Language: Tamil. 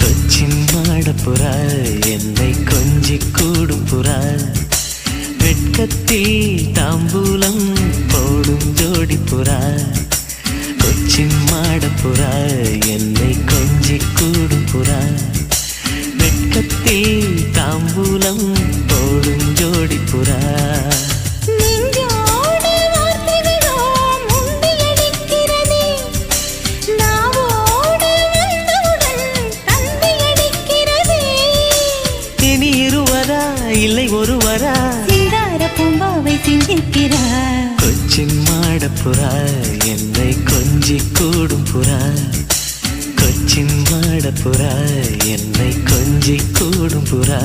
கொச்சின் மாடப்புறா என்னை கொஞ்சி கூடும் புறா வெட்கத்தில் தாம்பூலம் போடும் ஜோடி புறா கொச்சின் மாடப்புறா என்னை கொஞ்சி கூடும் புறா வெட்கத்தில் தாம்பூலம் போடும் ஜோடி புறா இல்லை ஒருவரா சிங்கார பூம்பாவை சிந்திக்கிறார் கொச்சின் மாடப்புறா என்னை கொஞ்சி கூடும் புறா கொச்சின் மாடப்புறா என்னை கொஞ்சி கூடும் புறா